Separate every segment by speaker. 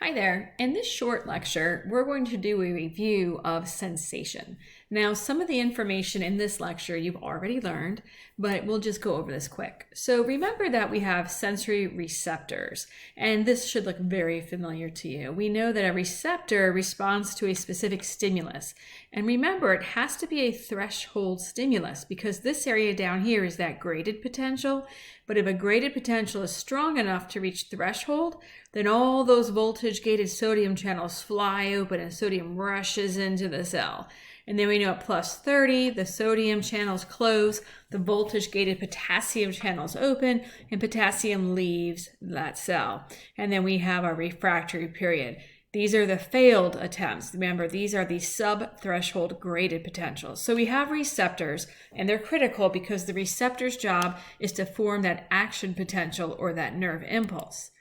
Speaker 1: Hi there. In this short lecture, we're going to do a review of sensation. Now, some of the information in this lecture you've already learned, but we'll just go over this quick. So remember that we have sensory receptors, and this should look very familiar to you. We know that a receptor responds to a specific stimulus. And remember, it has to be a threshold stimulus because this area down here is that graded potential. But if a graded potential is strong enough to reach threshold, then all those voltage-gated sodium channels fly open and sodium rushes into the cell. And then we know at plus 30, the sodium channels close, the voltage-gated potassium channels open, and potassium leaves that cell. And then we have our refractory period. These are the failed attempts. Remember, these are the sub-threshold graded potentials. So we have receptors, and they're critical because the receptor's job is to form that action potential or that nerve impulse.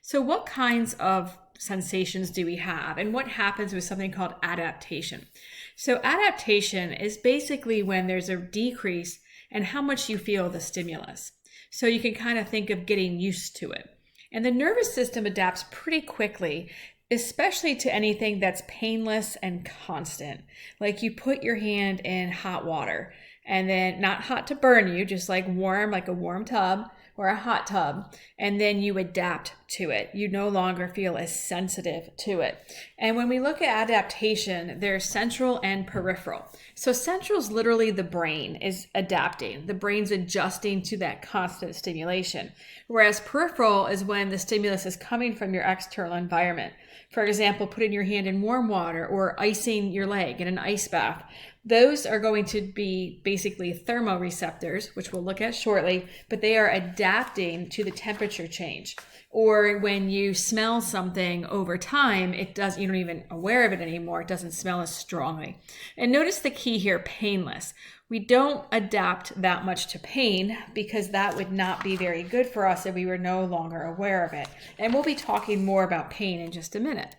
Speaker 1: So what kinds of sensations do we have, and what happens with something called adaptation? So adaptation is basically when there's a decrease in how much you feel the stimulus. So you can kind of think of getting used to it. And the nervous system adapts pretty quickly, especially to anything that's painless and constant. Like you put your hand in hot water, and then not hot to burn you, just like warm, like a warm tub or a hot tub, and then you adapt to it. You no longer feel as sensitive to it. And when we look at adaptation, there's central and peripheral. So central is literally the brain is adapting. The brain's adjusting to that constant stimulation. Whereas peripheral is when the stimulus is coming from your external environment. For example, putting your hand in warm water or icing your leg in an ice bath. Those are going to be basically thermoreceptors, which we'll look at shortly, but they are adapting to the temperature change. Or when you smell something over time, you're not even aware of it anymore. It doesn't smell as strongly. And notice the key here, painless. We don't adapt that much to pain because that would not be very good for us if we were no longer aware of it. And we'll be talking more about pain in just a minute.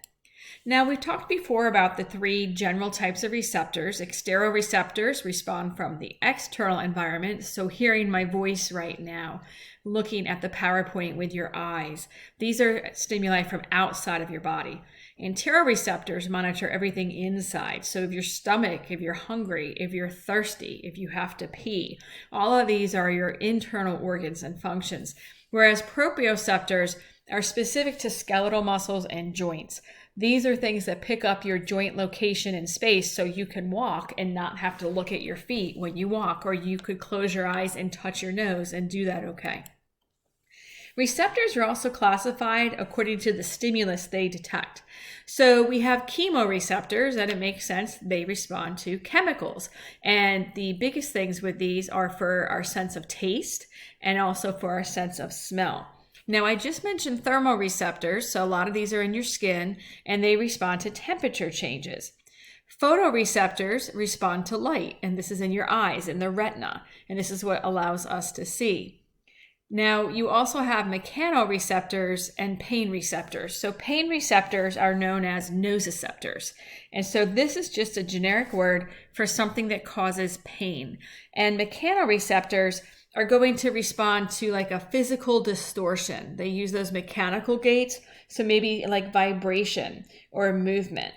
Speaker 1: Now, we've talked before about the three general types of receptors. Exteroreceptors respond from the external environment, so hearing my voice right now, looking at the PowerPoint with your eyes. These are stimuli from outside of your body. Interoreceptors monitor everything inside. So if your stomach, if you're hungry, if you're thirsty, if you have to pee, all of these are your internal organs and functions. Whereas proprioceptors are specific to skeletal muscles and joints. These are things that pick up your joint location in space so you can walk and not have to look at your feet when you walk, or you could close your eyes and touch your nose and do that okay. Receptors are also classified according to the stimulus they detect. So we have chemoreceptors, and it makes sense, they respond to chemicals. And the biggest things with these are for our sense of taste and also for our sense of smell. Now, I just mentioned thermoreceptors, so a lot of these are in your skin, and they respond to temperature changes. Photoreceptors respond to light, and this is in your eyes, in the retina, and this is what allows us to see. Now, you also have mechanoreceptors and pain receptors. So pain receptors are known as nociceptors. And so this is just a generic word for something that causes pain. And mechanoreceptors are going to respond to like a physical distortion. They use those mechanical gates, so maybe like vibration or movement.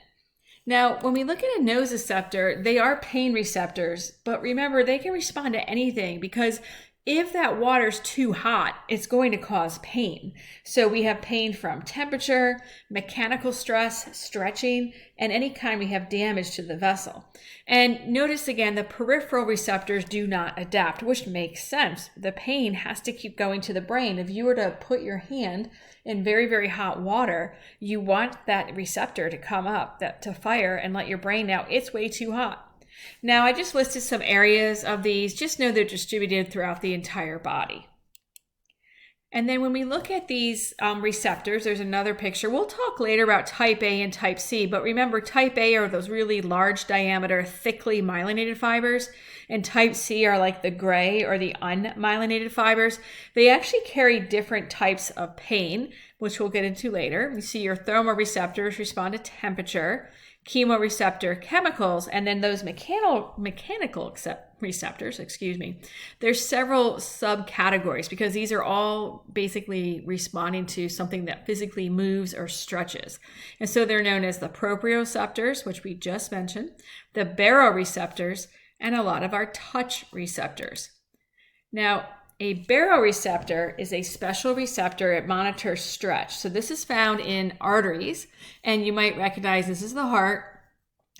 Speaker 1: Now, when we look at a nociceptor, they are pain receptors, but remember, they can respond to anything because if that water's too hot, it's going to cause pain. So we have pain from temperature, mechanical stress, stretching, and any time we have damage to the vessel. And notice again, the peripheral receptors do not adapt, which makes sense. The pain has to keep going to the brain. If you were to put your hand in very, very hot water, you want that receptor to come up, to fire and let your brain know it's way too hot. Now, I just listed some areas of these. Just know they're distributed throughout the entire body. And then when we look at these receptors, there's another picture. We'll talk later about type A and type C, but remember type A are those really large diameter, thickly myelinated fibers, and type C are like the gray or the unmyelinated fibers. They actually carry different types of pain, which we'll get into later. You see your thermoreceptors respond to temperature, chemoreceptor chemicals, and then those mechanical receptors, there's several subcategories because these are all basically responding to something that physically moves or stretches. And so they're known as the proprioceptors, which we just mentioned, the baroreceptors, and a lot of our touch receptors. Now, a baroreceptor is a special receptor. It monitors stretch. So this is found in arteries, and you might recognize this is the heart.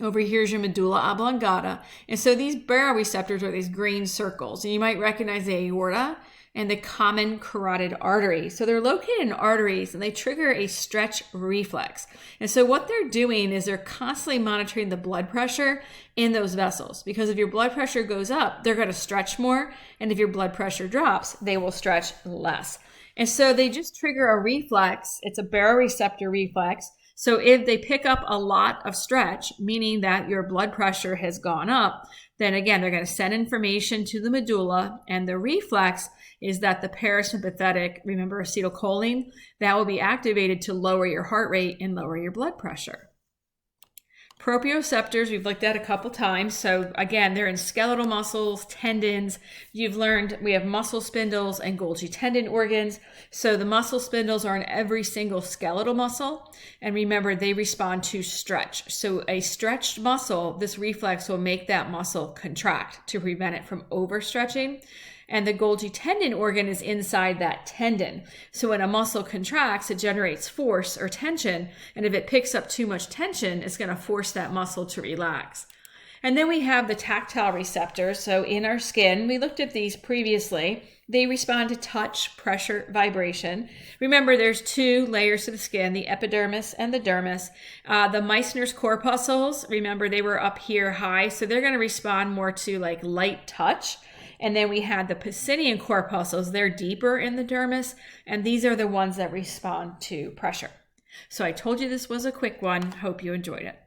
Speaker 1: Over here is your medulla oblongata. And so these baroreceptors are these green circles. And you might recognize the aorta and the common carotid artery. So they're located in arteries and they trigger a stretch reflex. And so what they're doing is they're constantly monitoring the blood pressure in those vessels, because if your blood pressure goes up, they're going to stretch more. And if your blood pressure drops, they will stretch less. And so they just trigger a reflex. It's a baroreceptor reflex. So if they pick up a lot of stretch, meaning that your blood pressure has gone up, then again, they're going to send information to the medulla, and the reflex is that the parasympathetic, remember acetylcholine, that will be activated to lower your heart rate and lower your blood pressure. Proprioceptors, we've looked at a couple times. So again, they're in skeletal muscles, tendons. You've learned we have muscle spindles and Golgi tendon organs. So the muscle spindles are in every single skeletal muscle. And remember, they respond to stretch. So a stretched muscle, this reflex will make that muscle contract to prevent it from overstretching. And the Golgi tendon organ is inside that tendon. So when a muscle contracts, it generates force or tension. And if it picks up too much tension, it's going to force that muscle to relax. And then we have the tactile receptors. So in our skin, we looked at these previously. They respond to touch, pressure, vibration. Remember, there's two layers to the skin, the epidermis and the dermis. The Meissner's corpuscles, remember, they were up here high. So they're going to respond more to like light touch. And then we had the Pacinian corpuscles. They're deeper in the dermis, and these are the ones that respond to pressure. So I told you this was a quick one. Hope you enjoyed it.